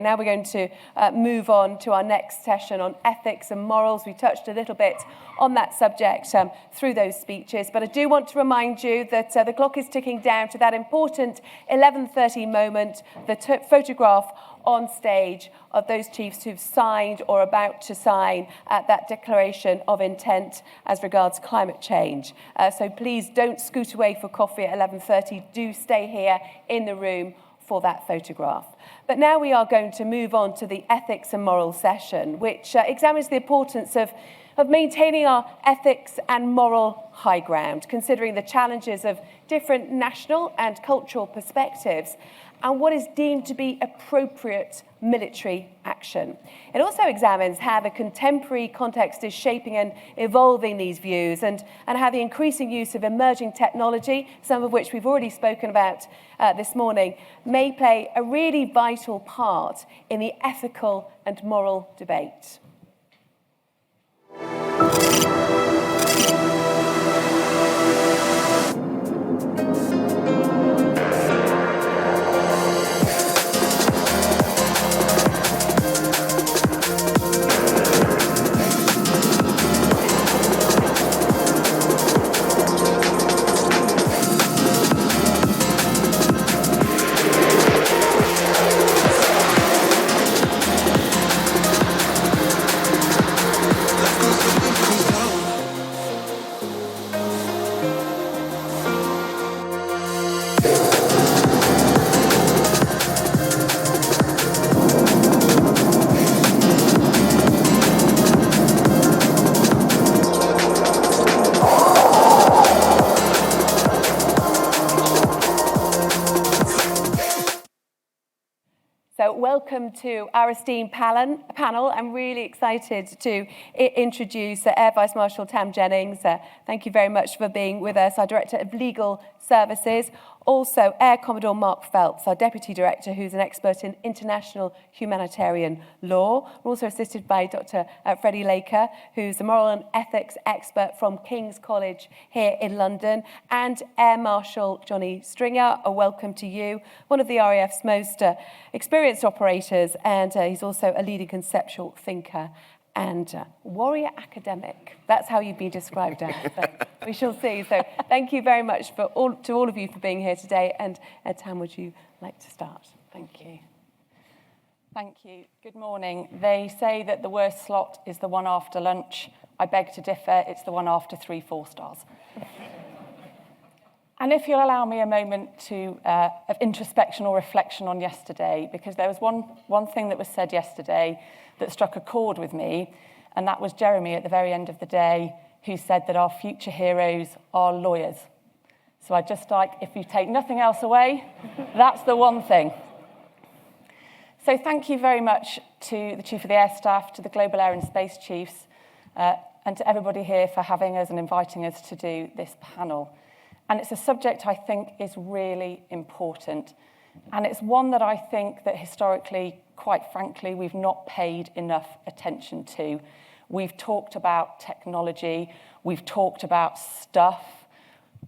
Now we're going to move on to our next session on ethics and morals. We touched a little bit on that subject through those speeches, but I do want to remind you that the clock is ticking down to that important 11:30 moment, the photograph on stage of those chiefs who've signed or about to sign that declaration of intent as regards climate change. So please don't scoot away for coffee at 11:30. Do stay here in the room for that photograph. But now we are going to move on to the ethics and morals session, which examines the importance of maintaining our ethics and moral high ground, considering the challenges of different national and cultural perspectives and what is deemed to be appropriate military action. It also examines how the contemporary context is shaping and evolving these views and how the increasing use of emerging technology, some of which we've already spoken about this morning, may play a really vital part in the ethical and moral debate. Welcome to our esteemed panel. I'm really excited to introduce Air Vice-Marshal Jennings. Thank you very much for being with us, our Director of Legal Services. Also, Air Commodore Phelps, our Deputy Director, who's an expert in international humanitarian law. We're also assisted by Dr. Freddie Laker, who's a moral and ethics expert from King's College here in London, and Air Marshal Johnny Stringer. A welcome to you, one of the RAF's most experienced operators, and he's also a leading conceptual thinker and warrior academic. That's how you've been described as, but we shall see. So thank you very much to all of you for being here today. And Tam, would you like to start? Thank you. Thank you. Good morning. They say that the worst slot is the one after lunch. I beg to differ. It's the one after 3-4 stars. And if you'll allow me a moment of introspection or reflection on yesterday, because there was one thing that was said yesterday that struck a chord with me, and that was Jeremy at the very end of the day, who said that our future heroes are lawyers. So I'd just like, if you take nothing else away, that's the one thing. So thank you very much to the Chief of the Air Staff, to the Global Air and Space Chiefs, and to everybody here for having us and inviting us to do this panel. And it's a subject I think is really important. And it's one that I think that historically, quite frankly, we've not paid enough attention to. We've talked about technology, we've talked about stuff,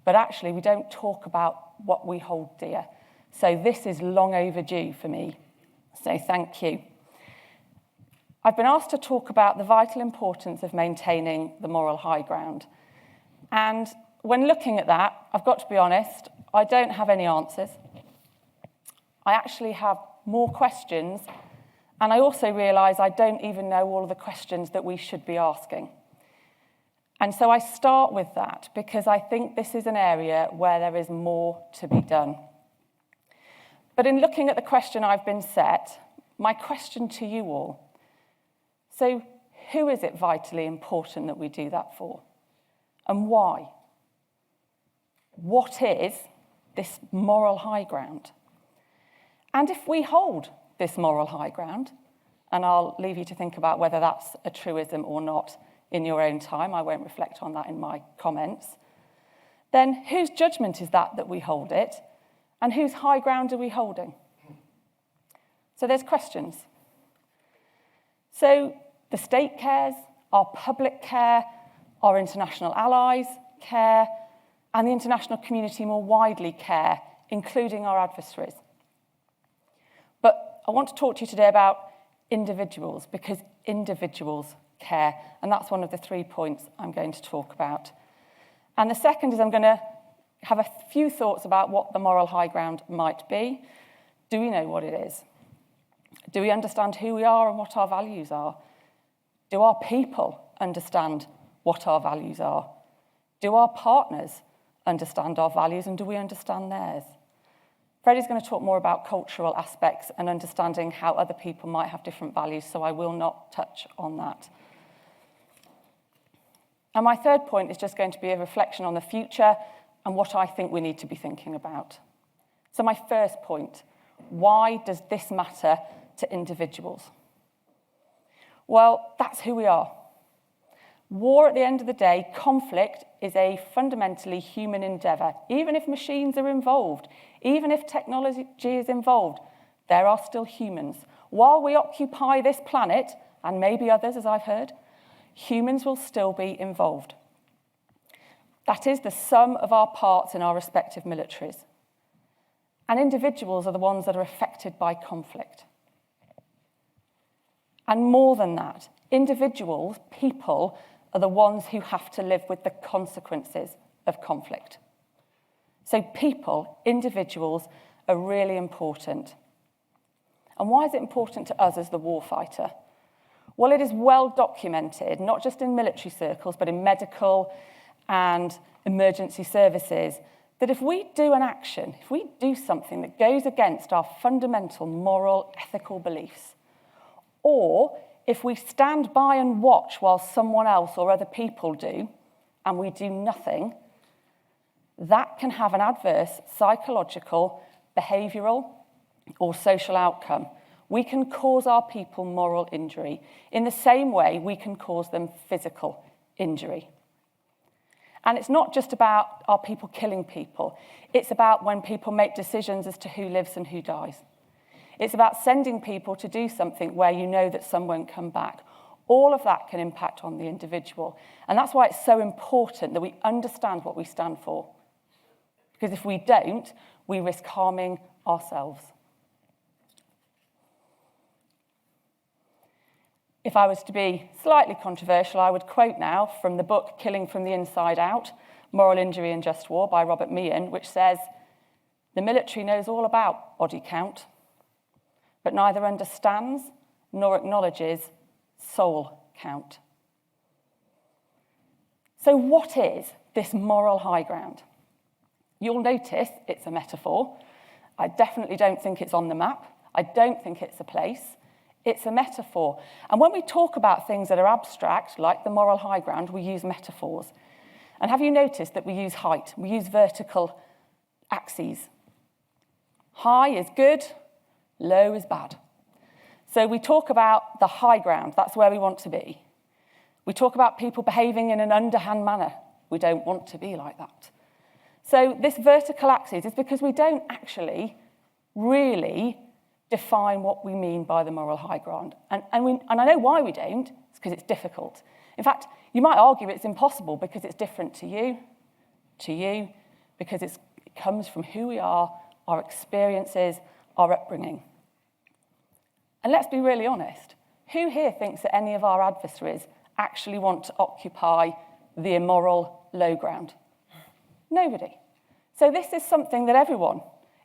but actually we don't talk about what we hold dear. So this is long overdue for me. So thank you. I've been asked to talk about the vital importance of maintaining the moral high ground. And when looking at that, I've got to be honest, I don't have any answers. I actually have more questions, and I also realise I don't even know all of the questions that we should be asking. And so I start with that because I think this is an area where there is more to be done. But in looking at the question I've been set, my question to you all, so who is it vitally important that we do that for? And why? What is this moral high ground? And if we hold this moral high ground, and I'll leave you to think about whether that's a truism or not in your own time, I won't reflect on that in my comments, then whose judgment is that we hold it, and whose high ground are we holding? So there's questions. So the state cares, our public care, our international allies care, and the international community more widely care, including our adversaries. But I want to talk to you today about individuals, because individuals care. And that's one of the 3 points I'm going to talk about. And the second is I'm going to have a few thoughts about what the moral high ground might be. Do we know what it is? Do we understand who we are and what our values are? Do our people understand what our values are? Do our partners understand our values, and do we understand theirs? Freddie's going to talk more about cultural aspects and understanding how other people might have different values, so I will not touch on that. And my third point is just going to be a reflection on the future and what I think we need to be thinking about. So my first point, why does this matter to individuals? Well, that's who we are. War, at the end of the day, conflict is a fundamentally human endeavour. Even if machines are involved, even if technology is involved, there are still humans. While we occupy this planet, and maybe others, as I've heard, humans will still be involved. That is the sum of our parts in our respective militaries. And individuals are the ones that are affected by conflict. And more than that, individuals, people, are the ones who have to live with the consequences of conflict. So people, individuals, are really important. And why is it important to us as the warfighter? Well, it is well documented, not just in military circles, but in medical and emergency services, that if we do an action, if we do something that goes against our fundamental moral, ethical beliefs, or if we stand by and watch while someone else or other people do, and we do nothing, that can have an adverse psychological, behavioural, or social outcome. We can cause our people moral injury in the same way we can cause them physical injury. And it's not just about our people killing people. It's about when people make decisions as to who lives and who dies. It's about sending people to do something where you know that some won't come back. All of that can impact on the individual. And that's why it's so important that we understand what we stand for. Because if we don't, we risk harming ourselves. If I was to be slightly controversial, I would quote now from the book Killing from the Inside Out, Moral Injury and Just War by Robert Meehan, which says, "The military knows all about body count, but neither understands nor acknowledges soul count." So what is this moral high ground? You'll notice it's a metaphor. I definitely don't think it's on the map. I don't think it's a place. It's a metaphor. And when we talk about things that are abstract, like the moral high ground, we use metaphors. And have you noticed that we use height? We use vertical axes. High is good, low is bad. So we talk about the high ground. That's where we want to be. We talk about people behaving in an underhand manner. We don't want to be like that. So this vertical axis is because we don't actually really define what we mean by the moral high ground. And I know why we don't. It's because it's difficult. In fact, you might argue it's impossible because it's different to you, because it comes from who we are, our experiences, our upbringing. And let's be really honest. Who here thinks that any of our adversaries actually want to occupy the immoral low ground? Nobody. So this is something that everyone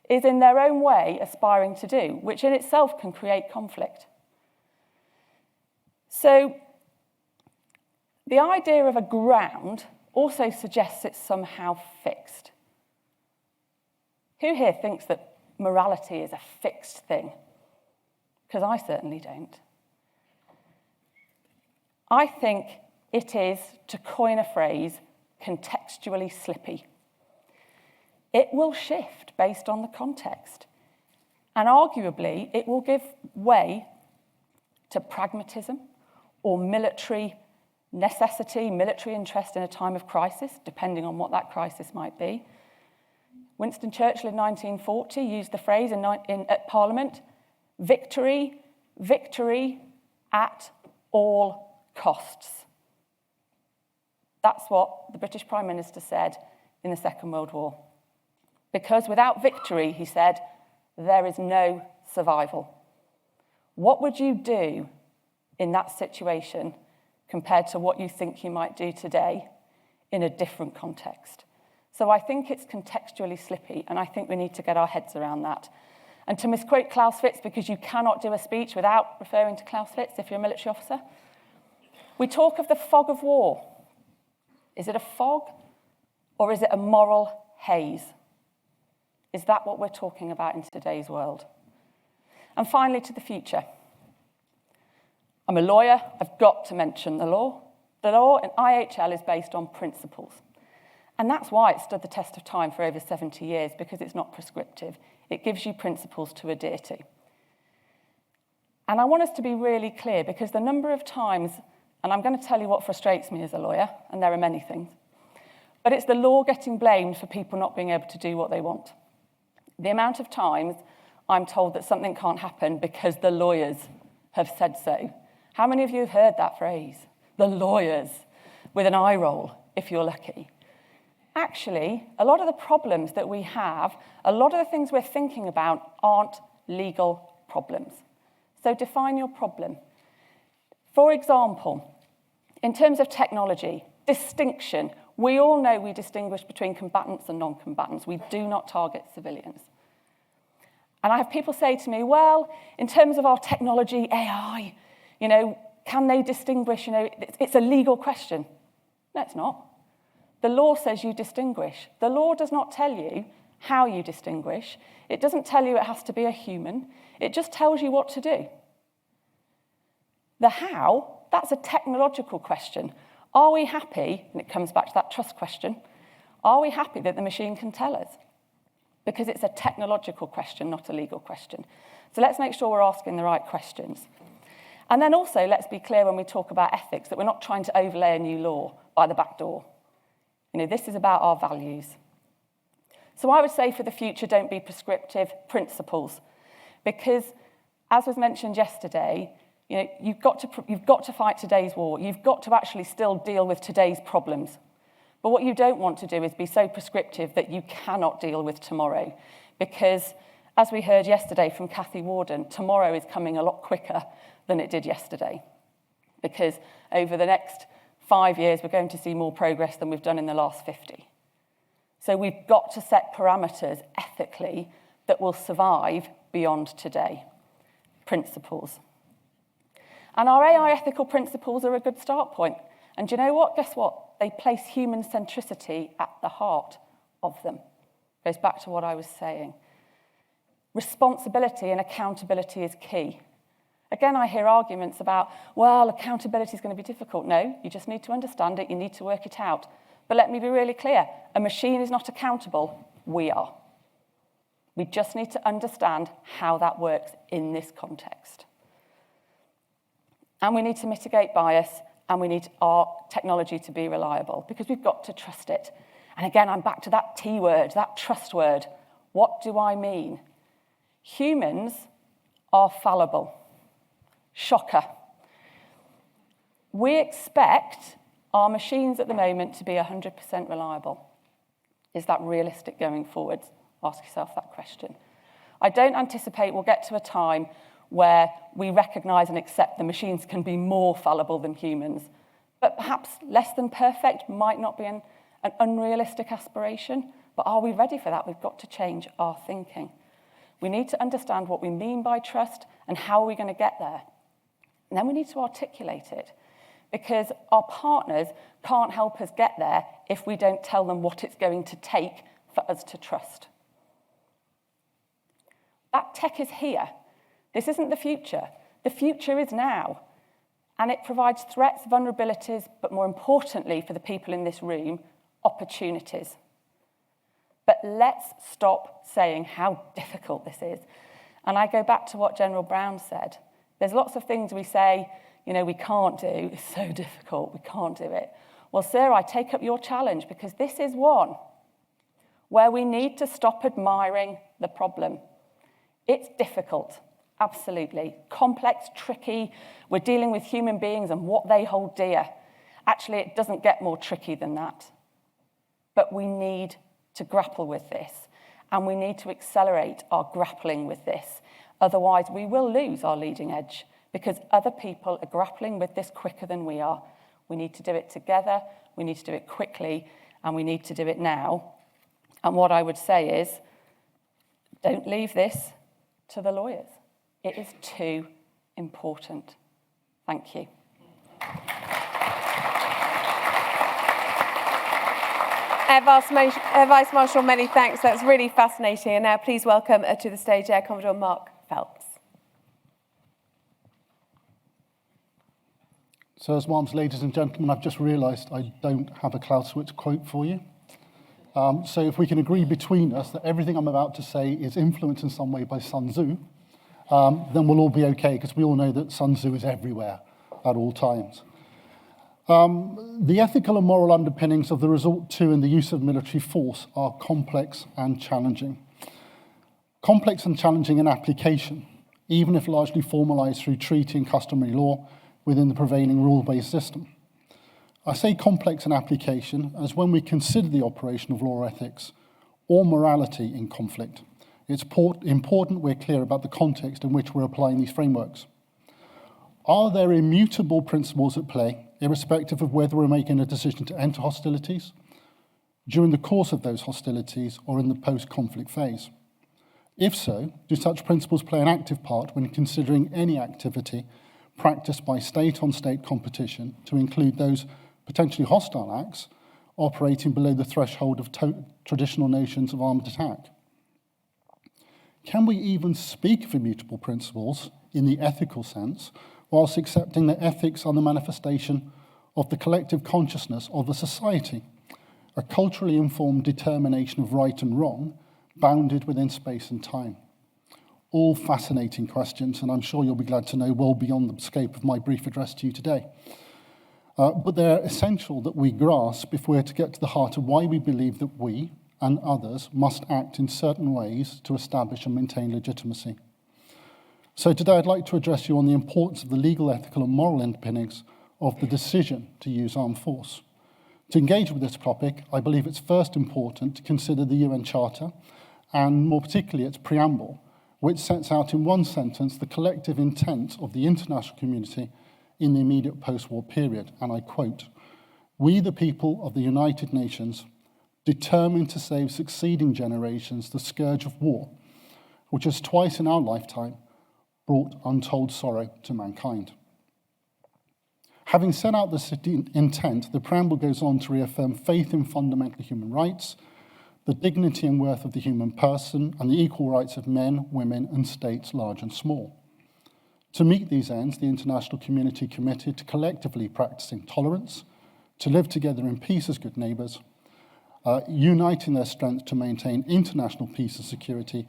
is in their own way aspiring to do, which in itself can create conflict. So the idea of a ground also suggests it's somehow fixed. Who here thinks that morality is a fixed thing? Because I certainly don't. I think it is, to coin a phrase, contextually slippy. It will shift based on the context. And arguably, it will give way to pragmatism or military necessity, military interest in a time of crisis, depending on what that crisis might be. Winston Churchill in 1940 used the phrase at Parliament, victory at all costs. That's what the British Prime Minister said in the Second World War. Because without victory, he said, there is no survival. What would you do in that situation compared to what you think you might do today in a different context? So I think it's contextually slippy, and I think we need to get our heads around that. And to misquote Claus Fitz, because you cannot do a speech without referring to Claus Fitz if you're a military officer, we talk of the fog of war. Is it a fog or is it a moral haze? Is that what we're talking about in today's world? And finally, to the future. I'm a lawyer. I've got to mention the law. The law in IHL is based on principles. And that's why it stood the test of time for over 70 years, because it's not prescriptive. It gives you principles to adhere to. And I want us to be really clear, because the number of times, and I'm going to tell you what frustrates me as a lawyer, and there are many things, but it's the law getting blamed for people not being able to do what they want. The amount of times I'm told that something can't happen because the lawyers have said so. How many of you have heard that phrase? The lawyers, with an eye roll, if you're lucky. Actually, a lot of the problems that we have, a lot of the things we're thinking about aren't legal problems. So define your problem. For example, in terms of technology, distinction. We all know we distinguish between combatants and non-combatants. We do not target civilians. And I have people say to me, well, in terms of our technology, AI, can they distinguish? It's a legal question. No, it's not. The law says you distinguish. The law does not tell you how you distinguish. It doesn't tell you it has to be a human. It just tells you what to do. The how, that's a technological question. Are we happy, and it comes back to that trust question, are we happy that the machine can tell us? Because it's a technological question, not a legal question. So let's make sure we're asking the right questions. And then also, let's be clear when we talk about ethics, that we're not trying to overlay a new law by the back door. This is about our values. So I would say for the future, don't be prescriptive, principles. Because, as was mentioned yesterday, you've got to fight today's war. You've got to actually still deal with today's problems. But what you don't want to do is be so prescriptive that you cannot deal with tomorrow. Because, as we heard yesterday from Cathy Warden, tomorrow is coming a lot quicker than it did yesterday. Because over the next 5 years, we're going to see more progress than we've done in the last 50. So we've got to set parameters ethically that will survive beyond today. Principles. And our AI ethical principles are a good start point. And do you know what? Guess what? They place human centricity at the heart of them. Goes back to what I was saying. Responsibility and accountability is key. Again, I hear arguments about, well, accountability is going to be difficult. No, you just need to understand it. You need to work it out. But let me be really clear. A machine is not accountable. We are. We just need to understand how that works in this context. And we need to mitigate bias, and we need our technology to be reliable, because we've got to trust it. And again, I'm back to that T word, that trust word. What do I mean? Humans are fallible. Shocker. We expect our machines at the moment to be 100% reliable. Is that realistic going forward? Ask yourself that question. I don't anticipate we'll get to a time where we recognise and accept the machines can be more fallible than humans. But perhaps less than perfect might not be an unrealistic aspiration. But are we ready for that? We've got to change our thinking. We need to understand what we mean by trust and how are we going to get there. And then we need to articulate it, because our partners can't help us get there if we don't tell them what it's going to take for us to trust. That tech is here. This isn't the future. The future is now. And it provides threats, vulnerabilities, but more importantly for the people in this room, opportunities. But let's stop saying how difficult this is. And I go back to what General Brown said. There's lots of things we say, we can't do. It's so difficult. We can't do it. Well, sir, I take up your challenge, because this is one where we need to stop admiring the problem. It's difficult, absolutely. Complex, tricky. We're dealing with human beings and what they hold dear. Actually, it doesn't get more tricky than that. But we need to grapple with this, and we need to accelerate our grappling with this. Otherwise, we will lose our leading edge because other people are grappling with this quicker than we are. We need to do it together, we need to do it quickly, and we need to do it now. And what I would say is, don't leave this to the lawyers. It is too important. Thank you. Vice-Marshal, many thanks. That's really fascinating. And now please welcome to the stage Air Commodore Mark Phelps. Sirs, Marms, ladies and gentlemen, I've just realised I don't have a Clausewitz quote for you. So if we can agree between us that everything I'm about to say is influenced in some way by Sun Tzu, then we'll all be okay, because we all know that Sun Tzu is everywhere at all times. The ethical and moral underpinnings of the resort to and the use of military force are complex and challenging. Complex and challenging in application, even if largely formalised through treaty and customary law within the prevailing rule-based system. I say complex in application as when we consider the operation of law or ethics or morality in conflict, it's important we're clear about the context in which we're applying these frameworks. Are there immutable principles at play, irrespective of whether we're making a decision to enter hostilities, during the course of those hostilities, or in the post-conflict phase? If so, do such principles play an active part when considering any activity practiced by state-on-state competition, to include those potentially hostile acts operating below the threshold of traditional notions of armed attack? Can we even speak of immutable principles in the ethical sense, whilst accepting that ethics are the manifestation of the collective consciousness of a society, a culturally informed determination of right and wrong, bounded within space and time? All fascinating questions, and I'm sure you'll be glad to know well beyond the scope of my brief address to you today. But they're essential that we grasp if we're to get to the heart of why we believe that we and others must act in certain ways to establish and maintain legitimacy. So today I'd like to address you on the importance of the legal, ethical and moral underpinnings of the decision to use armed force. To engage with this topic, I believe it's first important to consider the UN Charter, and more particularly its preamble, which sets out in one sentence the collective intent of the international community in the immediate post-war period, and I quote, "We, the people of the United Nations, determined to save succeeding generations the scourge of war, which has twice in our lifetime brought untold sorrow to mankind." Having set out this intent, the preamble goes on to reaffirm faith in fundamental human rights, the dignity and worth of the human person, and the equal rights of men, women, and states large and small. To meet these ends, the international community committed to collectively practicing tolerance, to live together in peace as good neighbours, uniting their strength to maintain international peace and security,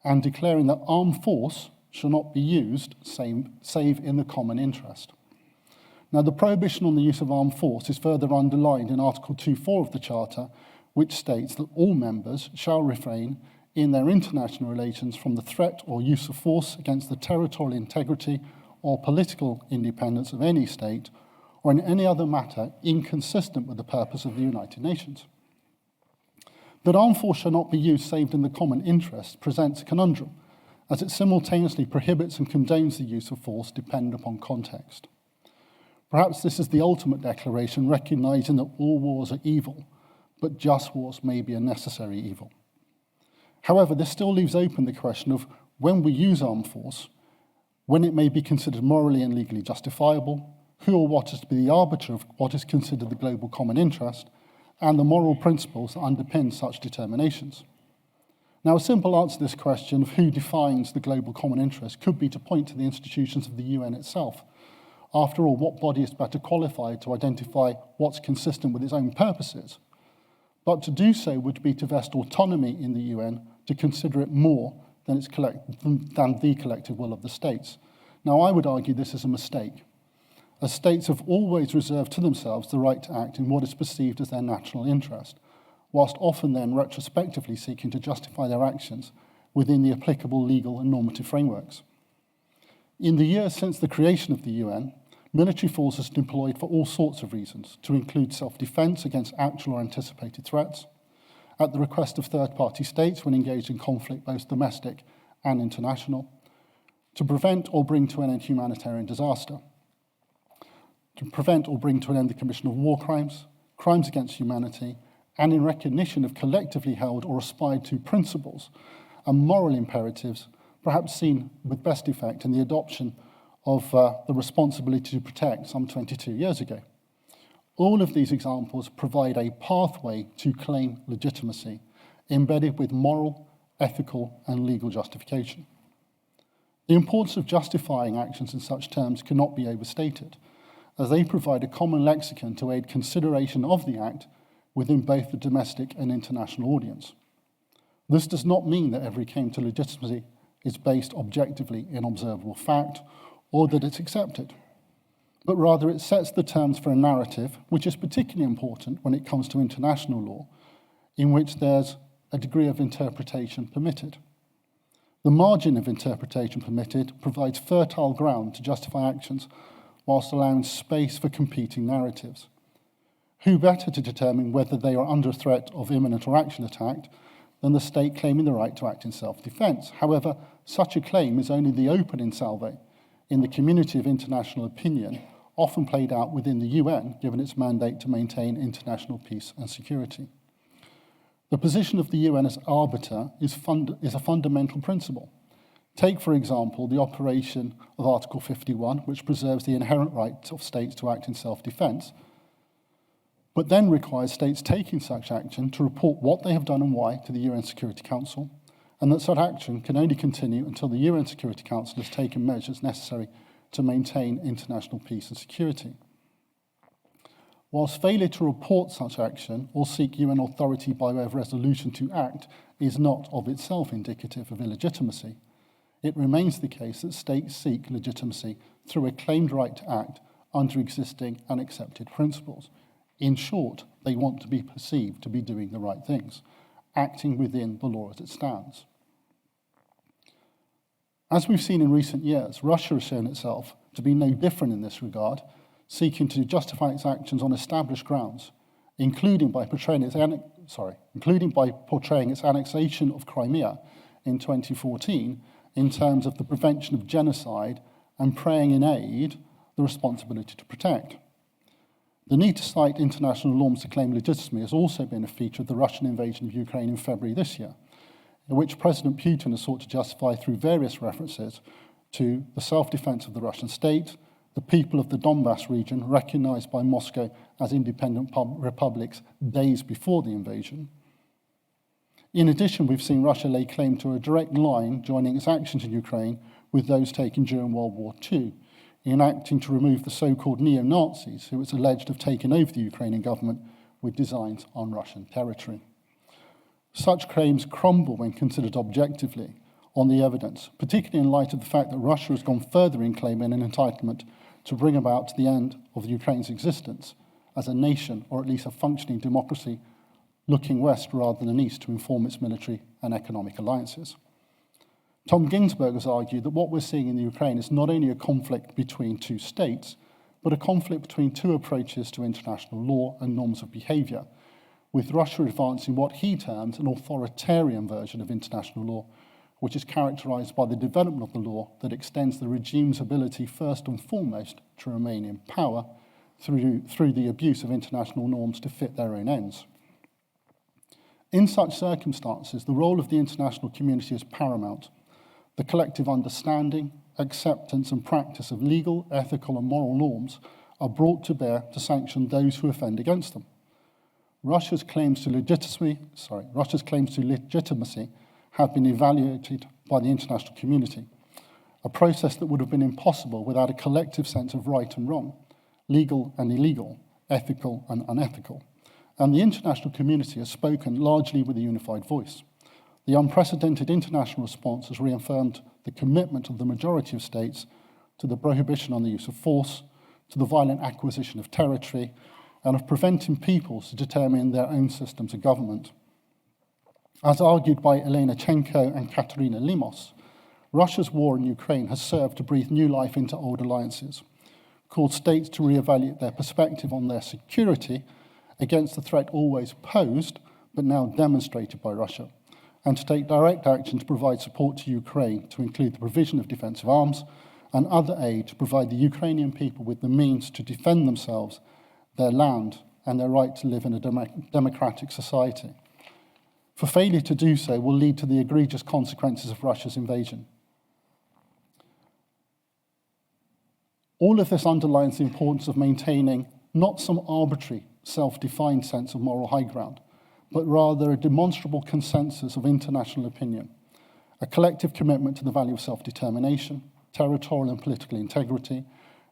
and declaring that armed force shall not be used save in the common interest. Now, the prohibition on the use of armed force is further underlined in Article 2.4 of the Charter, which states that all members shall refrain in their international relations from the threat or use of force against the territorial integrity or political independence of any state, or in any other matter inconsistent with the purpose of the United Nations. That armed force shall not be used save in the common interest presents a conundrum, as it simultaneously prohibits and condones the use of force dependent upon context. Perhaps this is the ultimate declaration, recognizing that all wars are evil, but just wars may be a necessary evil. However, this still leaves open the question of when we use armed force, when it may be considered morally and legally justifiable, who or what is to be the arbiter of what is considered the global common interest, and the moral principles that underpin such determinations. Now, a simple answer to this question of who defines the global common interest could be to point to the institutions of the UN itself. After all, what body is better qualified to identify what's consistent with its own purposes? But to do so would be to vest autonomy in the UN to consider it more than the collective will of the states. Now, I would argue this is a mistake, as states have always reserved to themselves the right to act in what is perceived as their national interest, whilst often then retrospectively seeking to justify their actions within the applicable legal and normative frameworks. In the years since the creation of the UN, military force is deployed for all sorts of reasons, to include self-defense against actual or anticipated threats, at the request of third-party states when engaged in conflict, both domestic and international, to prevent or bring to an end humanitarian disaster, to prevent or bring to an end the commission of war crimes, crimes against humanity, and in recognition of collectively held or aspired to principles and moral imperatives, perhaps seen with best effect in the adoption of the responsibility to protect some 22 years ago. All of these examples provide a pathway to claim legitimacy, embedded with moral, ethical, and legal justification. The importance of justifying actions in such terms cannot be overstated, as they provide a common lexicon to aid consideration of the act within both the domestic and international audience. This does not mean that every claim to legitimacy is based objectively in observable fact or that it's accepted, but rather it sets the terms for a narrative, which is particularly important when it comes to international law, in which there's a degree of interpretation permitted. The margin of interpretation permitted provides fertile ground to justify actions whilst allowing space for competing narratives. Who better to determine whether they are under threat of imminent or actual attack than the state claiming the right to act in self-defense? However, such a claim is only the opening salve in the community of international opinion, often played out within the UN, given its mandate to maintain international peace and security. The position of the UN as arbiter is a fundamental principle. Take, for example, the operation of Article 51, which preserves the inherent right of states to act in self-defense, but then requires states taking such action to report what they have done and why to the UN Security Council, and that such action can only continue until the UN Security Council has taken measures necessary to maintain international peace and security. Whilst failure to report such action or seek UN authority by way of resolution to act is not of itself indicative of illegitimacy, it remains the case that states seek legitimacy through a claimed right to act under existing and accepted principles. In short, they want to be perceived to be doing the right things, acting within the law as it stands. As we've seen in recent years, Russia has shown itself to be no different in this regard, seeking to justify its actions on established grounds, including by portraying its annexation of Crimea in 2014 in terms of the prevention of genocide and praying in aid the responsibility to protect. The need to cite international norms to claim legitimacy has also been a feature of the Russian invasion of Ukraine in February this year, in which President Putin has sought to justify through various references to the self-defense of the Russian state, the people of the Donbass region, recognized by Moscow as independent republics days before the invasion. In addition, we've seen Russia lay claim to a direct line joining its actions in Ukraine with those taken during World War II, in acting to remove the so-called neo-Nazis who it's alleged have taken over the Ukrainian government with designs on Russian territory. Such claims crumble when considered objectively on the evidence, particularly in light of the fact that Russia has gone further in claiming an entitlement to bring about the end of Ukraine's existence as a nation, or at least a functioning democracy, looking west rather than east to inform its military and economic alliances. Tom Ginsburg has argued that what we're seeing in the Ukraine is not only a conflict between two states, but a conflict between two approaches to international law and norms of behaviour, with Russia advancing what he terms an authoritarian version of international law, which is characterised by the development of the law that extends the regime's ability first and foremost to remain in power through the abuse of international norms to fit their own ends. In such circumstances, the role of the international community is paramount. The collective understanding, acceptance and practice of legal, ethical and moral norms are brought to bear to sanction those who offend against them. Russia's claims to legitimacy have been evaluated by the international community, a process that would have been impossible without a collective sense of right and wrong, legal and illegal, ethical and unethical. And the international community has spoken largely with a unified voice. The unprecedented international response has reaffirmed the commitment of the majority of states to the prohibition on the use of force, to the violent acquisition of territory, and of preventing peoples to determine their own systems of government. As argued by Elena Chenko and Katerina Limos, Russia's war in Ukraine has served to breathe new life into old alliances, called states to reevaluate their perspective on their security against the threat always posed, but now demonstrated by Russia, and to take direct action to provide support to Ukraine, to include the provision of defensive arms and other aid to provide the Ukrainian people with the means to defend themselves, their land, and their right to live in a democratic society. For failure to do so will lead to the egregious consequences of Russia's invasion. All of this underlines the importance of maintaining not some arbitrary, self-defined sense of moral high ground, but rather a demonstrable consensus of international opinion, a collective commitment to the value of self-determination, territorial and political integrity,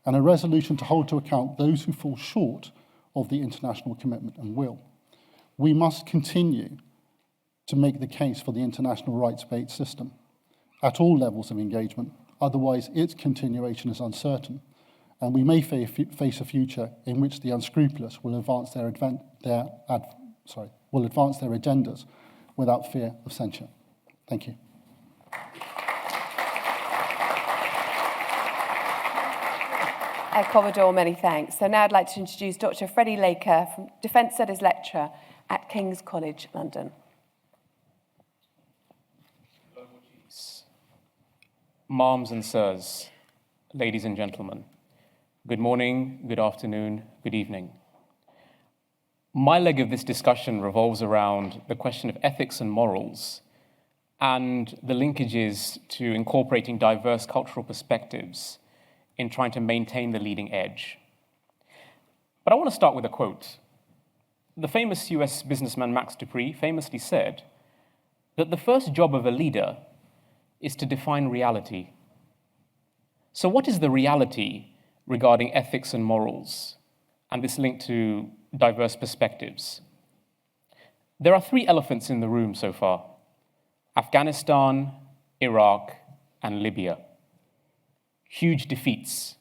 and a resolution to hold to account those who fall short of the international commitment and will. We must continue to make the case for the international rights-based system at all levels of engagement, otherwise its continuation is uncertain, and we may face a future in which the unscrupulous will advance their agendas without fear of censure. Thank you. Commodore, many thanks. So now I'd like to introduce Dr. Freddie Laker, Defence Studies Lecturer at King's College, London. Ma'ams and sirs, ladies and gentlemen, good morning, good afternoon, good evening. My leg of this discussion revolves around the question of ethics and morals and the linkages to incorporating diverse cultural perspectives in trying to maintain the leading edge. But I want to start with a quote. The famous US businessman Max Dupree famously said that the first job of a leader is to define reality. So what is the reality regarding ethics and morals, and this link to diverse perspectives? There are three elephants in the room so far: Afghanistan, Iraq, and Libya. Huge defeats.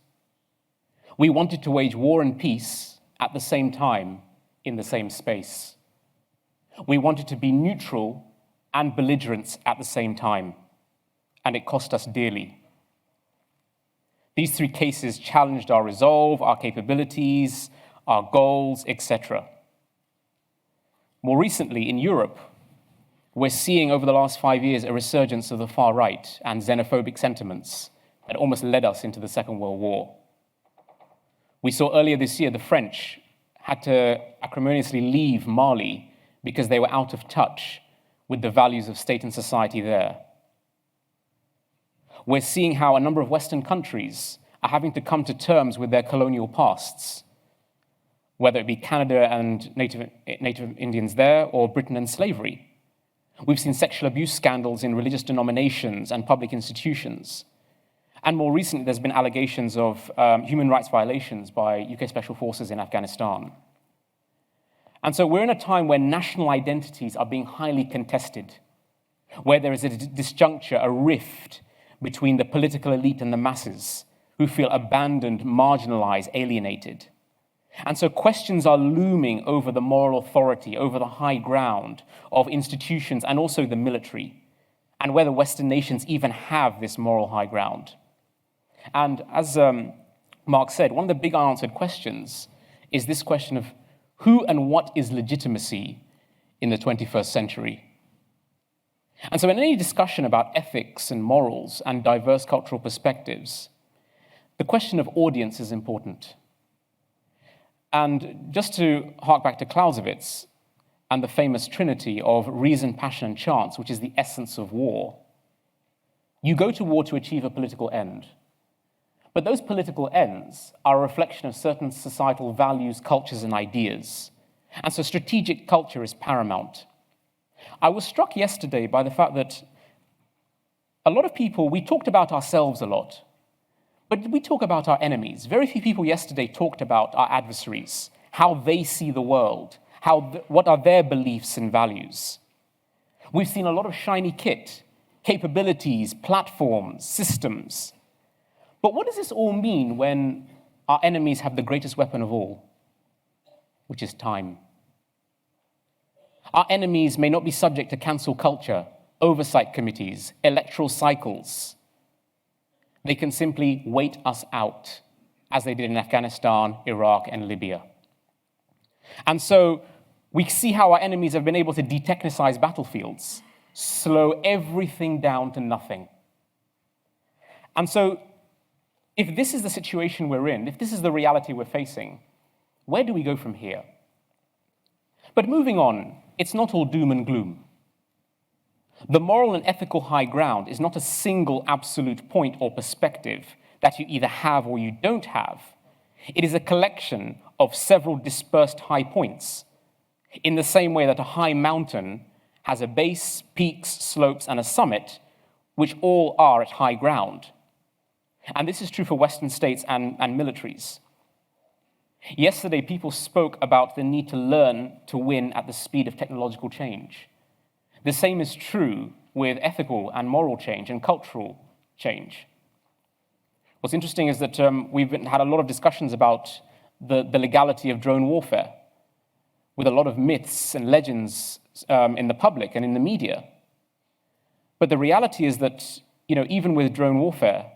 We wanted to wage war and peace at the same time in the same space. We wanted to be neutral and belligerents at the same time, and it cost us dearly. These three cases challenged our resolve, our capabilities, our goals, etc. More recently, in Europe, we're seeing over the last 5 years a resurgence of the far right and xenophobic sentiments that almost led us into the Second World War. We saw earlier this year the French had to acrimoniously leave Mali because they were out of touch with the values of state and society there. We're seeing how a number of Western countries are having to come to terms with their colonial pasts, whether it be Canada and Native Indians there or Britain and slavery. We've seen sexual abuse scandals in religious denominations and public institutions. And more recently, there's been allegations of human rights violations by UK Special Forces in Afghanistan. And so we're in a time where national identities are being highly contested, where there is a disjuncture, a rift between the political elite and the masses who feel abandoned, marginalized, alienated. And so questions are looming over the moral authority, over the high ground of institutions and also the military, and whether Western nations even have this moral high ground. And as Mark said, one of the big unanswered questions is this question of who and what is legitimacy in the 21st century? And so in any discussion about ethics and morals and diverse cultural perspectives, the question of audience is important. And just to hark back to Clausewitz and the famous trinity of reason, passion, and chance, which is the essence of war, you go to war to achieve a political end. But those political ends are a reflection of certain societal values, cultures, and ideas. And so strategic culture is paramount. I was struck yesterday by the fact that a lot of people, we talked about ourselves a lot, but we talk about our enemies. Very few people yesterday talked about our adversaries, how they see the world, what are their beliefs and values. We've seen a lot of shiny kit, capabilities, platforms, systems. But what does this all mean when our enemies have the greatest weapon of all, which is time? Our enemies may not be subject to cancel culture, oversight committees, electoral cycles. They can simply wait us out, as they did in Afghanistan, Iraq, and Libya. And so we see how our enemies have been able to detechnicize battlefields. slow everything down to nothing. And so, if this is the situation we're in, if this is the reality we're facing, where do we go from here? But moving on, it's not all doom and gloom. The moral and ethical high ground is not a single absolute point or perspective that you either have or you don't have. It is a collection of several dispersed high points, in the same way that a high mountain has a base, peaks, slopes, and a summit, which all are at high ground. And this is true for Western states and militaries. Yesterday, people spoke about the need to learn to win at the speed of technological change. The same is true with ethical and moral change and cultural change. What's interesting is that we've had a lot of discussions about the legality of drone warfare, with a lot of myths and legends in the public and in the media. But the reality is that, even with drone warfare,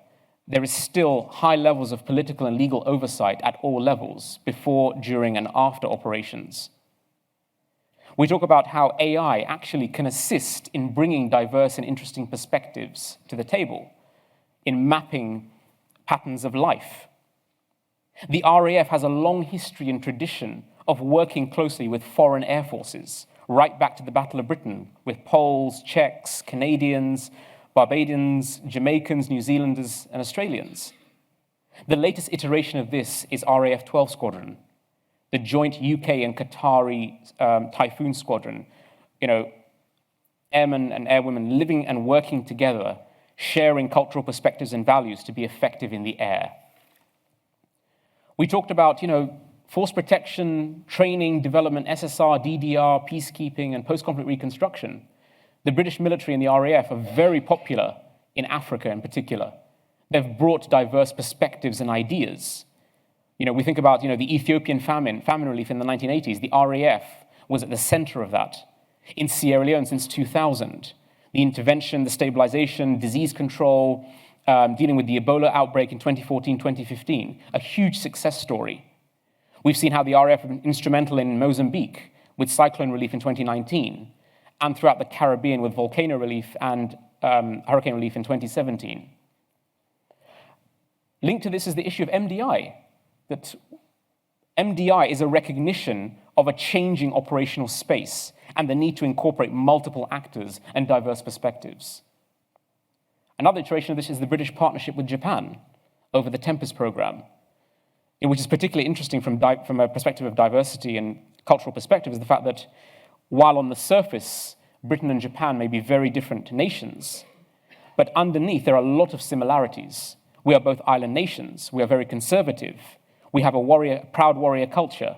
there is still high levels of political and legal oversight at all levels, before, during, and after operations. We talk about how AI actually can assist in bringing diverse and interesting perspectives to the table, in mapping patterns of life. The RAF has a long history and tradition of working closely with foreign air forces, right back to the Battle of Britain, with Poles, Czechs, Canadians, Barbadians, Jamaicans, New Zealanders, and Australians. The latest iteration of this is RAF 12 Squadron, the joint UK and Qatari Typhoon Squadron, airmen and airwomen living and working together, sharing cultural perspectives and values to be effective in the air. We talked about, force protection, training, development, SSR, DDR, peacekeeping, and post-conflict reconstruction. The British military and the RAF are very popular in Africa in particular. They've brought diverse perspectives and ideas. We think about, the Ethiopian famine relief in the 1980s. The RAF was at the center of that. In Sierra Leone since 2000, the intervention, the stabilization, disease control, dealing with the Ebola outbreak in 2014, 2015, a huge success story. We've seen how the RAF have been instrumental in Mozambique with cyclone relief in 2019, and throughout the Caribbean with volcano relief and hurricane relief in 2017. Linked to this is the issue of MDI, that MDI is a recognition of a changing operational space and the need to incorporate multiple actors and diverse perspectives. Another iteration of this is the British partnership with Japan over the Tempest program, which is particularly interesting from a perspective of diversity and cultural perspective, is the fact that while on the surface, Britain and Japan may be very different nations, but underneath there are a lot of similarities. We are both island nations. We are very conservative. We have a proud warrior culture.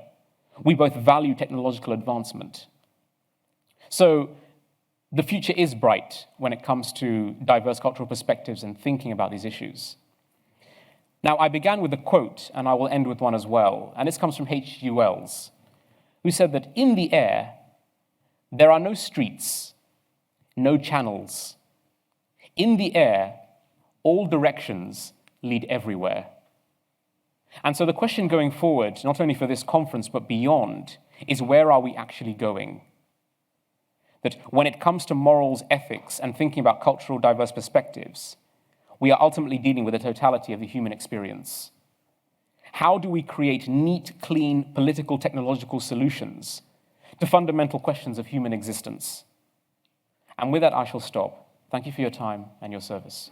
We both value technological advancement. So the future is bright when it comes to diverse cultural perspectives and thinking about these issues. Now, I began with a quote, and I will end with one as well, and this comes from H.G. Wells, who said that in the air, there are no streets, no channels. In the air, all directions lead everywhere. And so the question going forward, not only for this conference, but beyond, is where are we actually going? That when it comes to morals, ethics, and thinking about cultural diverse perspectives, we are ultimately dealing with the totality of the human experience. How do we create neat, clean, political, technological solutions to fundamental questions of human existence? And with that, I shall stop. Thank you for your time and your service.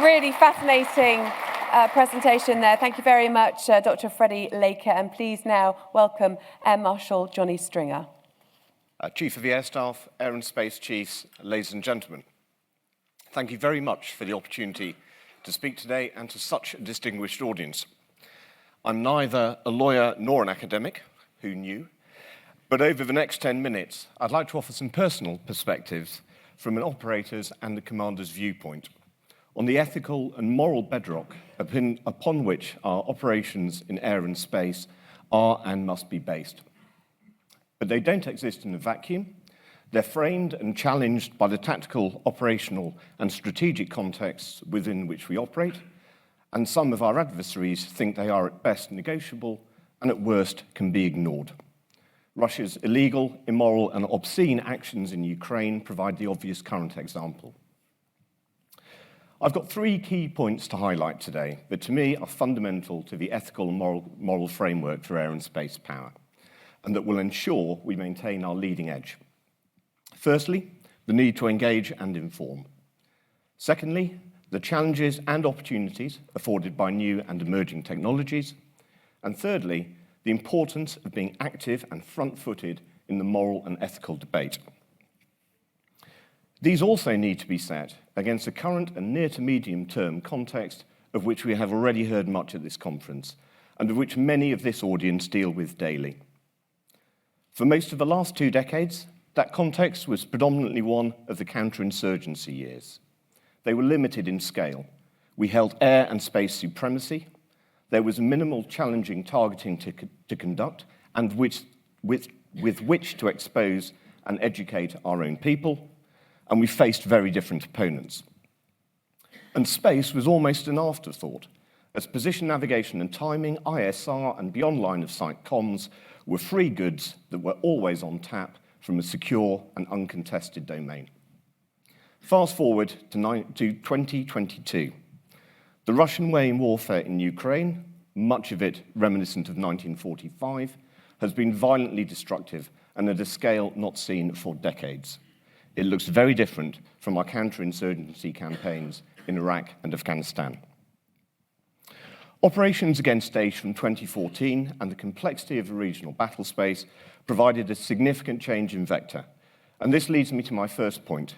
Really fascinating presentation there. Thank you very much, Dr. Freddie Laker. And please now welcome Air Marshal Johnny Stringer. Chief of the Air Staff, Air and Space Chiefs, ladies and gentlemen. Thank you very much for the opportunity to speak today and to such a distinguished audience. I'm neither a lawyer nor an academic, who knew, but over the next 10 minutes, I'd like to offer some personal perspectives from an operator's and a commander's viewpoint on the ethical and moral bedrock upon which our operations in air and space are and must be based. But they don't exist in a vacuum. They're framed and challenged by the tactical, operational, and strategic contexts within which we operate, and some of our adversaries think they are at best negotiable and at worst can be ignored. Russia's illegal, immoral, and obscene actions in Ukraine provide the obvious current example. I've got 3 key points to highlight today that to me are fundamental to the ethical and moral framework for air and space power, and that will ensure we maintain our leading edge. Firstly, the need to engage and inform. Secondly, the challenges and opportunities afforded by new and emerging technologies. And thirdly, the importance of being active and front-footed in the moral and ethical debate. These also need to be set against the current and near to medium term context of which we have already heard much at this conference, and of which many of this audience deal with daily. For most of the last 2 decades, that context was predominantly one of the counterinsurgency years. They were limited in scale. We held air and space supremacy. There was minimal challenging targeting to conduct, and with which to expose and educate our own people, and we faced very different opponents. And space was almost an afterthought, as position navigation and timing, ISR, and beyond line-of-sight comms were free goods that were always on tap from a secure and uncontested domain. Fast forward to 2022. The Russian way in warfare in Ukraine, much of it reminiscent of 1945, has been violently destructive and at a scale not seen for decades. It looks very different from our counterinsurgency campaigns in Iraq and Afghanistan. Operations against Daesh from 2014 and the complexity of the regional battle space provided a significant change in vector. And this leads me to my first point,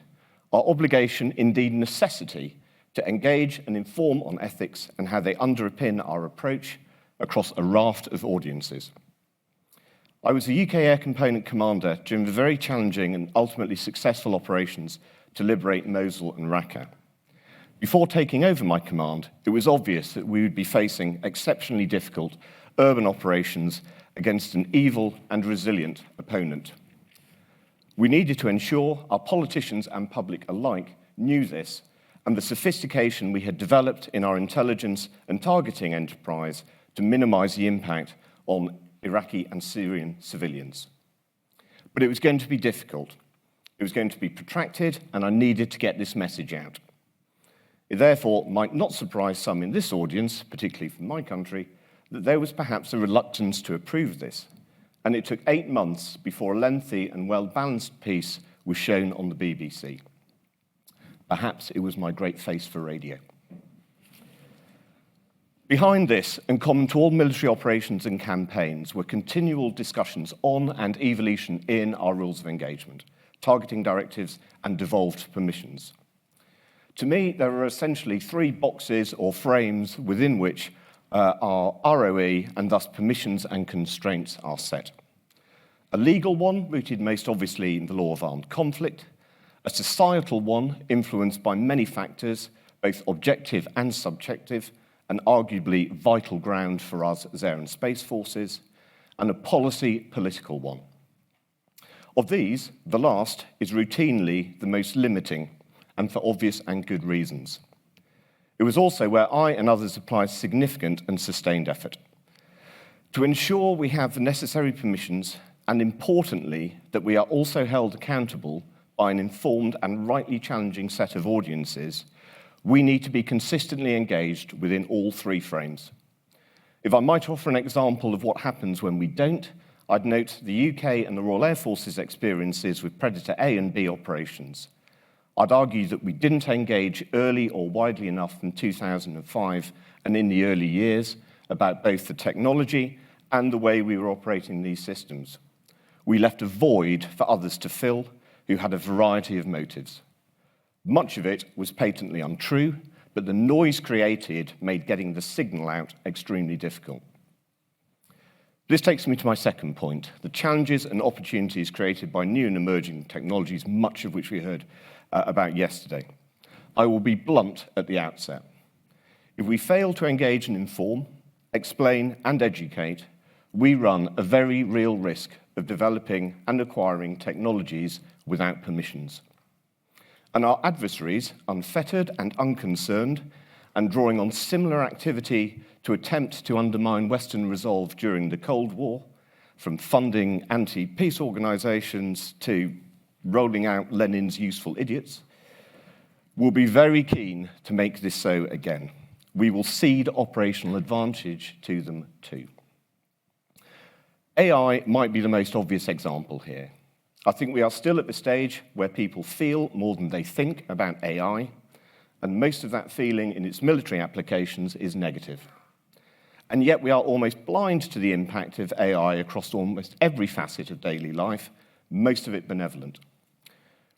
our obligation, indeed necessity, to engage and inform on ethics and how they underpin our approach across a raft of audiences. I was a UK Air Component Commander during the very challenging and ultimately successful operations to liberate Mosul and Raqqa. Before taking over my command, it was obvious that we would be facing exceptionally difficult urban operations against an evil and resilient opponent. We needed to ensure our politicians and public alike knew this, and the sophistication we had developed in our intelligence and targeting enterprise to minimize the impact on Iraqi and Syrian civilians. But it was going to be difficult. It was going to be protracted, and I needed to get this message out. It therefore might not surprise some in this audience, particularly from my country, that there was perhaps a reluctance to approve this, and it took 8 months before a lengthy and well-balanced piece was shown on the BBC. Perhaps it was my great face for radio. Behind this, and common to all military operations and campaigns, were continual discussions on and evolution in our rules of engagement, targeting directives, and devolved permissions. To me, there are essentially 3 boxes or frames within which our ROE and thus permissions and constraints are set. A legal one, rooted most obviously in the law of armed conflict, a societal one influenced by many factors, both objective and subjective, an arguably vital ground for us as air and space forces, and a policy political one. Of these, the last is routinely the most limiting, and for obvious and good reasons. It was also where I and others applied significant and sustained effort to ensure we have the necessary permissions, and importantly, that we are also held accountable by an informed and rightly challenging set of audiences. We need to be consistently engaged within all 3 frames. If I might offer an example of what happens when we don't, I'd note the UK and the Royal Air Force's experiences with Predator A and B operations. I'd argue that we didn't engage early or widely enough in 2005 and in the early years about both the technology and the way we were operating these systems. We left a void for others to fill who had a variety of motives. Much of it was patently untrue, but the noise created made getting the signal out extremely difficult. This takes me to my second point, the challenges and opportunities created by new and emerging technologies, much of which we heard about yesterday. I will be blunt at the outset. If we fail to engage and inform, explain and educate, we run a very real risk of developing and acquiring technologies without permissions. And our adversaries, unfettered and unconcerned, and drawing on similar activity to attempt to undermine Western resolve during the Cold War, from funding anti-peace organizations to rolling out Lenin's useful idiots, will be very keen to make this so again. We will cede operational advantage to them too. AI might be the most obvious example here. I think we are still at the stage where people feel more than they think about AI, and most of that feeling in its military applications is negative. And yet we are almost blind to the impact of AI across almost every facet of daily life, most of it benevolent.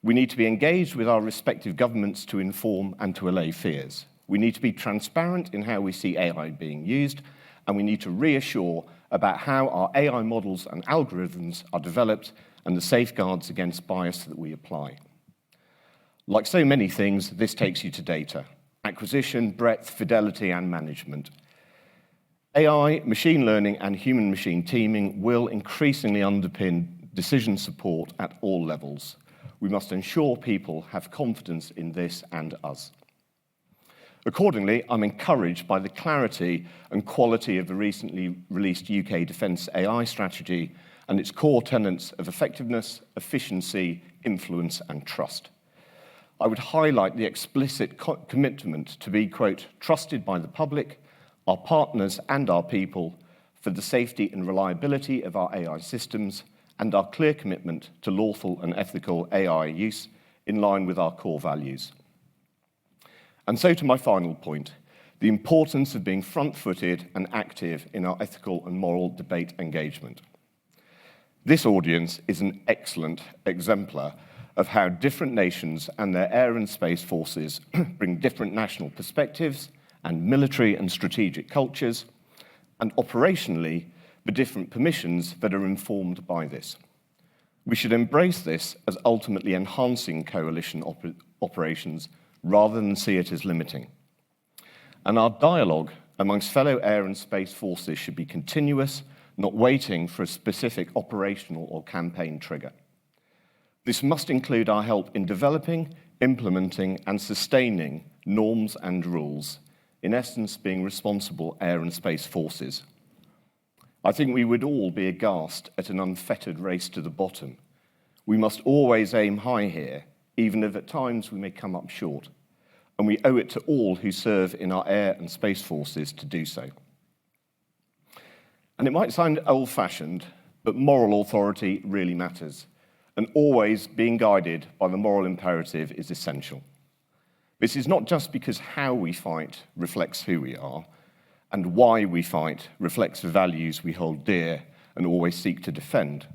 We need to be engaged with our respective governments to inform and to allay fears. We need to be transparent in how we see AI being used, and we need to reassure about how our AI models and algorithms are developed and the safeguards against bias that we apply. Like so many things, this takes you to data: acquisition, breadth, fidelity, and management. AI, machine learning, and human-machine teaming will increasingly underpin decision support at all levels. We must ensure people have confidence in this and us. Accordingly, I'm encouraged by the clarity and quality of the recently released UK Defence AI strategy and its core tenets of effectiveness, efficiency, influence, and trust. I would highlight the explicit commitment to be, quote, trusted by the public, our partners, and our people for the safety and reliability of our AI systems, and our clear commitment to lawful and ethical AI use in line with our core values. And so to my final point, the importance of being front-footed and active in our ethical and moral debate engagement. This audience is an excellent exemplar of how different nations and their air and space forces bring different national perspectives and military and strategic cultures, and operationally, the different permissions that are informed by this. We should embrace this as ultimately enhancing coalition operations rather than see it as limiting. And our dialogue amongst fellow air and space forces should be continuous, not waiting for a specific operational or campaign trigger. This must include our help in developing, implementing, and sustaining norms and rules, in essence being responsible air and space forces. I think we would all be aghast at an unfettered race to the bottom. We must always aim high here, even if at times we may come up short, and we owe it to all who serve in our air and space forces to do so. And it might sound old-fashioned, but moral authority really matters, and always being guided by the moral imperative is essential. This is not just because how we fight reflects who we are, and why we fight reflects the values we hold dear and always seek to defend.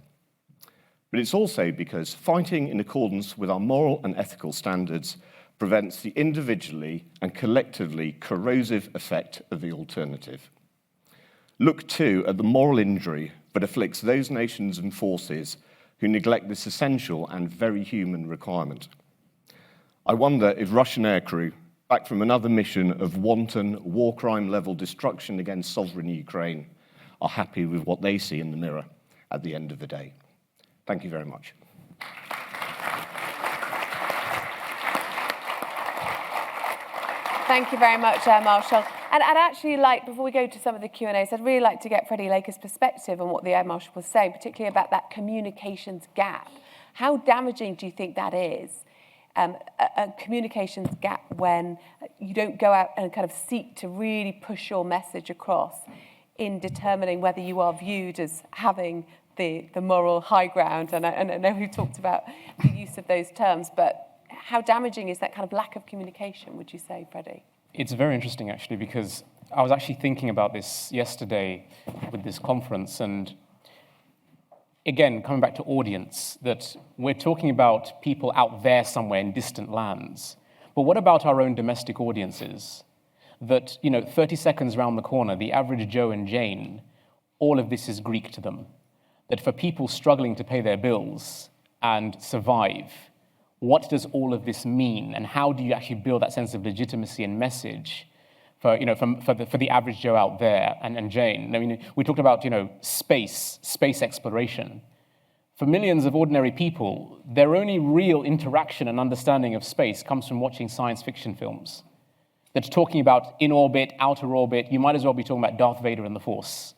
But it's also because fighting in accordance with our moral and ethical standards prevents the individually and collectively corrosive effect of the alternative. Look too at the moral injury that afflicts those nations and forces who neglect this essential and very human requirement. I wonder if Russian aircrew, back from another mission of wanton war crime level destruction against sovereign Ukraine, are happy with what they see in the mirror at the end of the day. Thank you very much. Thank you very much, Marshal. And I'd actually like, before we go to some of the Q&As, I'd really like to get Freddie Laker's perspective on what the Air Marshal was saying, particularly about that communications gap. How damaging do you think that is? A communications gap when you don't go out and kind of seek to really push your message across in determining whether you are viewed as having the moral high ground. And I know we talked about the use of those terms, but how damaging is that kind of lack of communication, would you say, Freddie? It's very interesting, actually, because I was actually thinking about this yesterday with this conference, and again, coming back to audience, that we're talking about people out there somewhere in distant lands. But what about our own domestic audiences? That, 30 seconds around the corner, the average Joe and Jane, all of this is Greek to them. That for people struggling to pay their bills and survive, what does all of this mean? And how do you actually build that sense of legitimacy and message for the average Joe out there and Jane? I mean, we talked about, space exploration. For millions of ordinary people, their only real interaction and understanding of space comes from watching science fiction films. That's talking about in orbit, outer orbit. You might as well be talking about Darth Vader and the Force.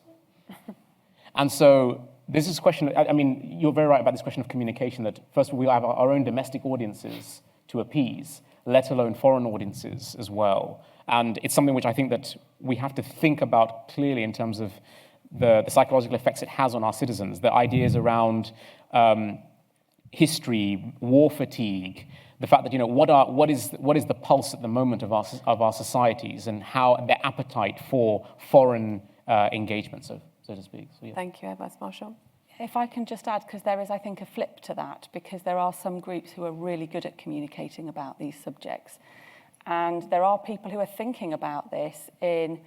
And so This is a question, I mean, you're very right about this question of communication, that first of all, we have our own domestic audiences to appease, let alone foreign audiences as well. And it's something which I think that we have to think about clearly in terms of the psychological effects it has on our citizens, the ideas around history, war fatigue, the fact that, you know, what is the pulse at the moment of our societies, and how their appetite for foreign engagement, so to speak. So, yeah. Thank you, Vice-Marshal. If I can just add, because there is, I think, a flip to that, because there are some groups who are really good at communicating about these subjects. And there are people who are thinking about this in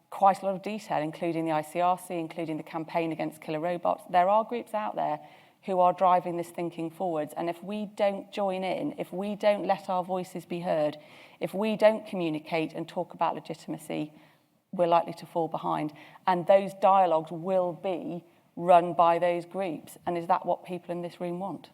quite a lot of detail, including the ICRC, including the campaign against killer robots. There are groups out there who are driving this thinking forwards. And if we don't join in, if we don't let our voices be heard, if we don't communicate and talk about legitimacy, we're likely to fall behind. And those dialogues will be run by those groups. And is that what people in this room want?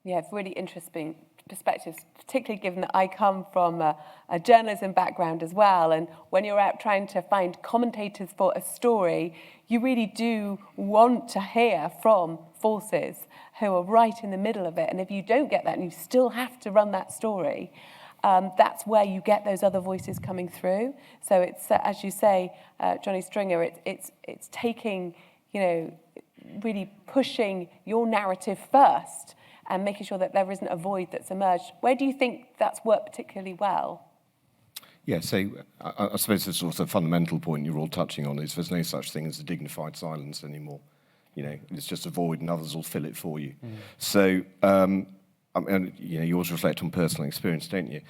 Yeah, it's really interesting perspectives, particularly given that I come from a journalism background as well. And when you're out trying to find commentators for a story, you really do want to hear from forces who are right in the middle of it. And if you don't get that and you still have to run that story, that's where you get those other voices coming through. So it's, as you say, Johnny Stringer, it's taking, you know, really pushing your narrative first and making sure that there isn't a void that's emerged. Where do you think that's worked particularly well? Yeah, so I suppose the sort of fundamental point you're all touching on is there's no such thing as a dignified silence anymore. You know, it's just a void and others will fill it for you. So, I mean, you know, you always reflect on personal experience, don't you?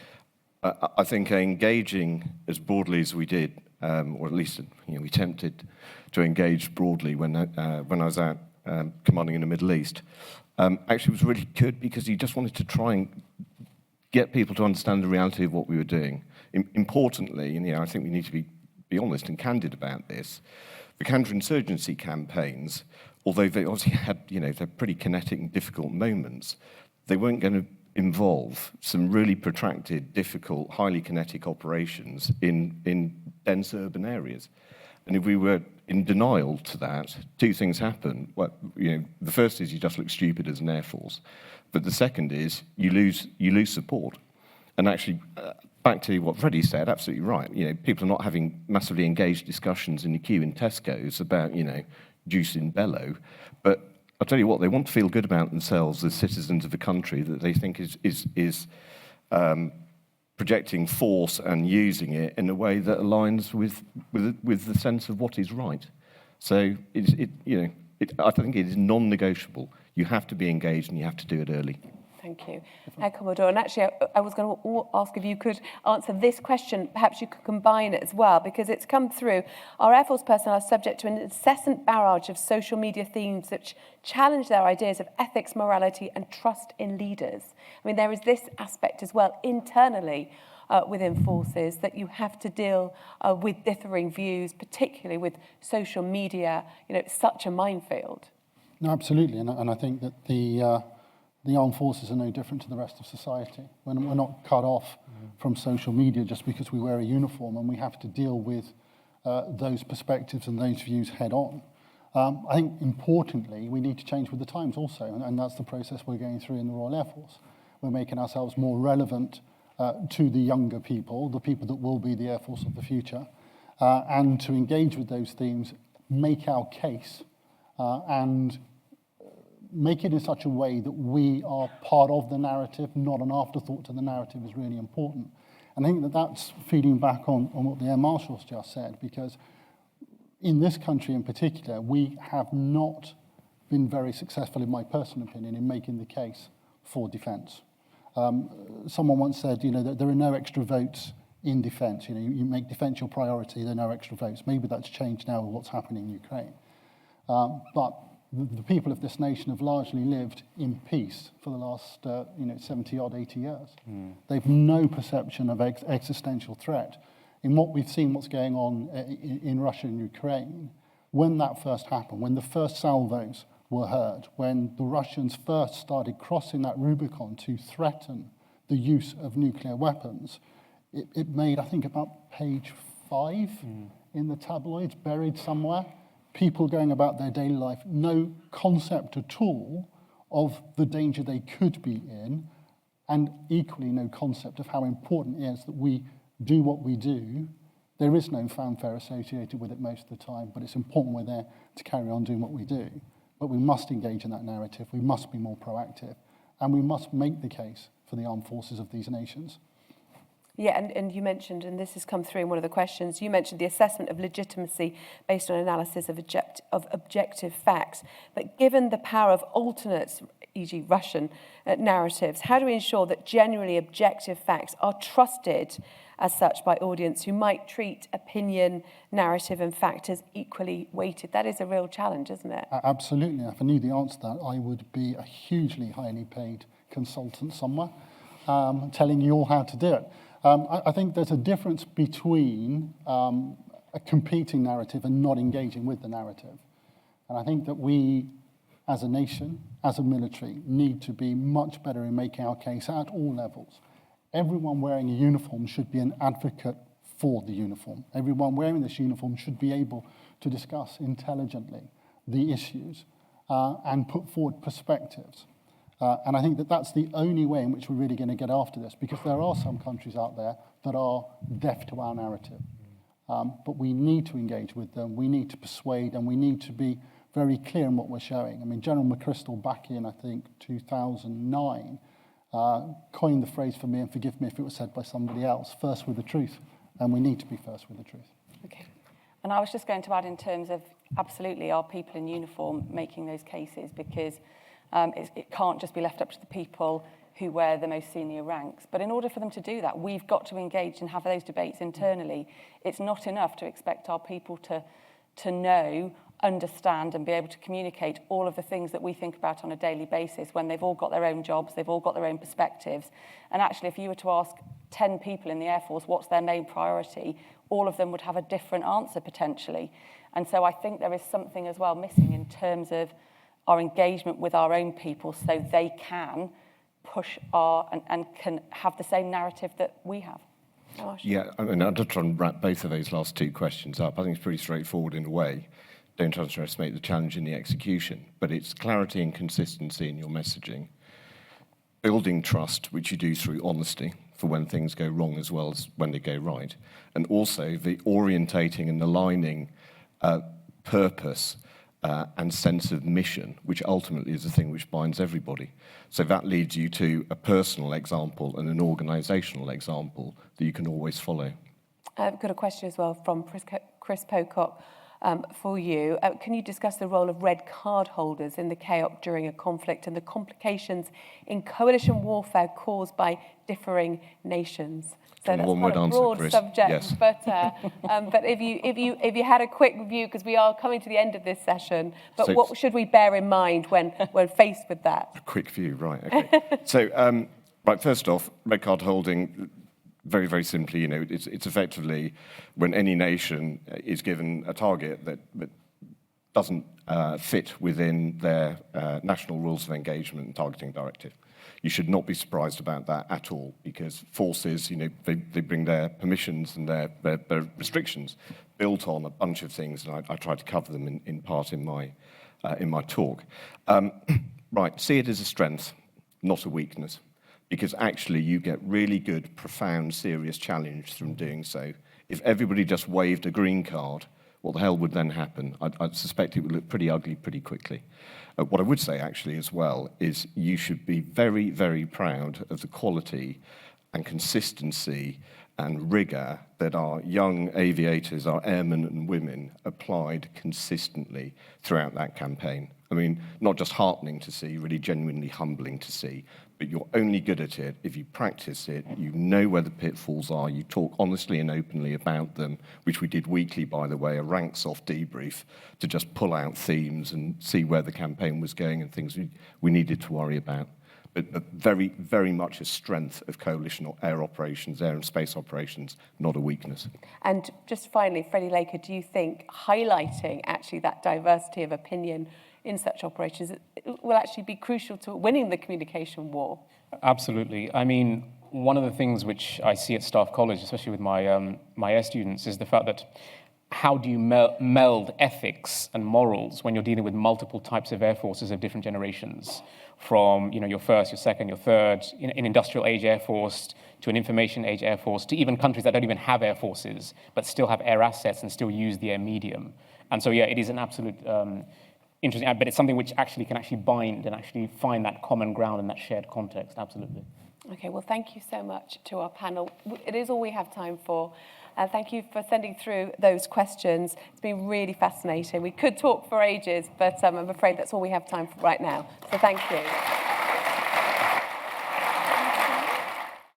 I think engaging as broadly as we did, or at least, you know, we attempted to engage broadly when I was out commanding in the Middle East, actually was really good, because you just wanted to try and get people to understand the reality of what we were doing. Importantly, and, you know, I think we need to be honest and candid about this, the counterinsurgency campaigns, although they obviously had, you know, they're pretty kinetic and difficult moments, they weren't going to involve some really protracted, difficult, highly kinetic operations in dense urban areas. And if we were in denial to that, two things happen. Well, you know, the first is you just look stupid as an air force, but the second is you lose support. And actually, back to what Freddie said, absolutely right. You know, people are not having massively engaged discussions in the queue in Tesco's about, you know, juice in bellow, but I'll tell you what, they want to feel good about themselves as citizens of a country that they think is projecting force and using it in a way that aligns with the sense of what is right. So I think it is non-negotiable. You have to be engaged and you have to do it early. Thank you. Commodore, and actually I was going to ask if you could answer this question. Perhaps you could combine it as well, because it's come through. Our Air Force personnel are subject to an incessant barrage of social media themes which challenge their ideas of ethics, morality and trust in leaders. I mean, there is this aspect as well internally within forces, that you have to deal with differing views, particularly with social media. You know, it's such a minefield. No, absolutely, and I think that the armed forces are no different to the rest of society. We're not cut off from social media just because we wear a uniform, and we have to deal with those perspectives and those views head on. I think importantly, we need to change with the times also, and that's the process we're going through in the Royal Air Force. We're making ourselves more relevant to the younger people, the people that will be the Air Force of the future, and to engage with those themes, make our case, and make it in such a way that we are part of the narrative, not an afterthought to the narrative, is really important. And I think that that's feeding back on what the Air Marshals just said, because in this country in particular, we have not been very successful, in my personal opinion, in making the case for defence. Someone once said, you know, that there are no extra votes in defence. You know, you make defence your priority, there are no extra votes. Maybe that's changed now with what's happening in Ukraine. But the people of this nation have largely lived in peace for the last 70-odd, 80 years. They've no perception of existential threat. In what we've seen, what's going on in Russia and Ukraine, when that first happened, when the first salvos were heard, when the Russians first started crossing that Rubicon to threaten the use of nuclear weapons, it made, I think, about page 5 in the tabloids, buried somewhere. people going about their daily life, no concept at all of the danger they could be in, and equally no concept of how important it is that we do what we do. There is no fanfare associated with it most of the time, but it's important we're there to carry on doing what we do. But we must engage in that narrative, we must be more proactive, and we must make the case for the armed forces of these nations. Yeah, and you mentioned, and this has come through in one of the questions, you mentioned the assessment of legitimacy based on analysis of objective facts. But given the power of alternates, e.g. Russian narratives, how do we ensure that generally objective facts are trusted as such by audience who might treat opinion, narrative and fact as equally weighted? That is a real challenge, isn't it? Absolutely. If I knew the answer to that, I would be a hugely highly paid consultant somewhere telling you all how to do it. I think there's a difference between a competing narrative and not engaging with the narrative. And I think that we, as a nation, as a military, need to be much better in making our case at all levels. Everyone wearing a uniform should be an advocate for the uniform. Everyone wearing this uniform should be able to discuss intelligently the issues and put forward perspectives. And I think that that's the only way in which we're really going to get after this, because there are some countries out there that are deaf to our narrative. But we need to engage with them, we need to persuade, and we need to be very clear in what we're showing. I mean, General McChrystal back in, I think, 2009, coined the phrase for me, and forgive me if it was said by somebody else, first with the truth. And we need to be first with the truth. Okay. And I was just going to add in terms of, absolutely, are people in uniform making those cases? Because it can't just be left up to the people who wear the most senior ranks. But in order for them to do that, we've got to engage and have those debates internally. It's not enough to expect our people to know, understand and be able to communicate all of the things that we think about on a daily basis when they've all got their own jobs, they've all got their own perspectives. And actually, if you were to ask 10 people in the Air Force what's their main priority, all of them would have a different answer potentially. And so I think there is something as well missing in terms of our engagement with our own people so they can push and can have the same narrative that we have. Yeah, I mean, I'll just try and wrap both of those last two questions up. I think it's pretty straightforward in a way. Don't underestimate the challenge in the execution, but it's clarity and consistency in your messaging. Building trust, which you do through honesty for when things go wrong as well as when they go right. And also the orientating and aligning purpose and sense of mission, which ultimately is the thing which binds everybody. So that leads you to a personal example and an organisational example that you can always follow. I've got a question as well from Chris Pocock for you. Can you discuss the role of red card holders in the CAOP during a conflict and the complications in coalition warfare caused by differing nations? So that's quite a broad subject, yes. But if you had a quick review, because we are coming to the end of this session, but so, what should we bear in mind when faced with that? A quick view, right, okay. So, right, first off, red card holding, very, very simply, you know, it's effectively when any nation is given a target that doesn't fit within their national rules of engagement and targeting directive. You should not be surprised about that at all, because forces, you know, they bring their permissions and their restrictions built on a bunch of things, and I try to cover them in part in my talk. Right, see it as a strength, not a weakness, because actually you get really good, profound, serious challenge from doing so. If everybody just waved a green card, what the hell would then happen? I'd suspect it would look pretty ugly pretty quickly. What I would say, actually, as well, is you should be very, very proud of the quality and consistency and rigour that our young aviators, our airmen and women, applied consistently throughout that campaign. I mean, not just heartening to see, really genuinely humbling to see, but you're only good at it if you practice it, you know where the pitfalls are, you talk honestly and openly about them, which we did weekly, by the way, a ranks-off debrief to just pull out themes and see where the campaign was going and things we needed to worry about. But very, very much a strength of coalition or air operations, air and space operations, not a weakness. And just finally, Freddie Laker, do you think highlighting actually that diversity of opinion in such operations will actually be crucial to winning the communication war? Absolutely. I mean, one of the things which I see at Staff College, especially with my air students, is the fact that how do you meld ethics and morals when you're dealing with multiple types of air forces of different generations, from your first, your second, your third, an industrial age air force to an information age air force, to even countries that don't even have air forces but still have air assets and still use the air medium. And so, yeah, it is an absolute interesting, but it's something which actually can bind and actually find that common ground in that shared context, absolutely. Okay, well, thank you so much to our panel. It is all we have time for. Thank you for sending through those questions. It's been really fascinating. We could talk for ages, but I'm afraid that's all we have time for right now. So thank you.